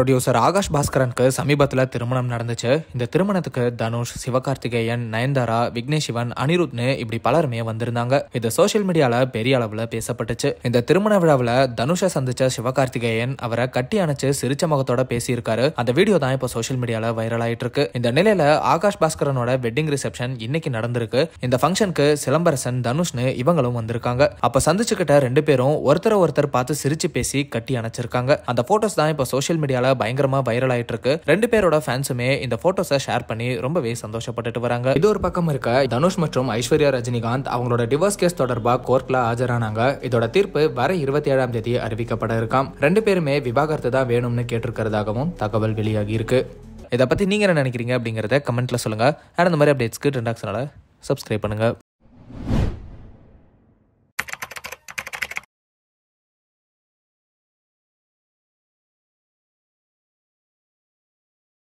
Producer Akash பாஸ்கரனுக்கு சமீபத்தில் திருமணம் நடந்துச்சு. இந்த திருமணத்துக்கு தனுஷ், சிவகார்த்திகேயன், நயன்தாரா, விக்னேஷ் சிவன், அனிருத்னு இப்படி பலருமே வந்திருந்தாங்க. இது சோசியல் மீடியால பெரிய அளவுல பேசப்பட்டுச்சு. இந்த திருமண விழாவில் தனுஷை சந்திச்ச சிவகார்த்திகேயன் அவரை கட்டி அணைச்சு சிரிச்ச முகத்தோட பேசியிருக்காரு. அந்த வீடியோ தான் இப்போ சோசியல் மீடியால வைரல் ஆயிட்டு இருக்கு. இந்த நிலையில ஆகாஷ் பாஸ்கரனோட வெட்டிங் ரிசப்ஷன் இன்னைக்கு நடந்திருக்கு. இந்த ஃபங்க்ஷனுக்கு சிலம்பரசன், தனுஷ்னு இவங்களும் வந்திருக்காங்க. அப்ப சந்திச்சுக்கிட்ட ரெண்டு பேரும் ஒருத்தர் பார்த்து சிரிச்சு பேசி கட்டி அணைச்சிருக்காங்க. அந்த போட்டோஸ் தான் இப்போ சோசியல் மீடியால பயங்கரமா வைரல் ஆயிட்டு இருக்கு. ரெண்டு பேரோட ஃபேன்ஸுமே இந்த போட்டோஸை ஷேர் பண்ணி ரொம்பவே சந்தோஷப்பட்டுட்டு வராங்க. இது ஒரு பக்கம் இருக்க, தனுஷ் மற்றும் ஐஸ்வர்யா ரஜினிகாந்த் அவங்களோட டிவோர்ஸ் கேஸ் தொடர்பா கோர்ட்ல ஆஜரானாங்க. இதோட தீர்ப்பு வர 27ஆம் தேதி அறிவிக்கப்பட இருக்காம். ரெண்டு பேருமே விவாகரத்து தான் வேணும்னு கேட்டிருக்கிறதாகவும் தகவல் வெளியாகி இருக்கு. இதை பத்தி நீங்க என்ன நினைக்கிறீங்க அப்படிங்கறத கமெண்ட்ல சொல்லுங்க. அந்த மாதிரி அப்டேட்ஸ்க்கு ட்ரெண்டாக்ஸ்னால சப்ஸ்கிரைப் பண்ணுங்க.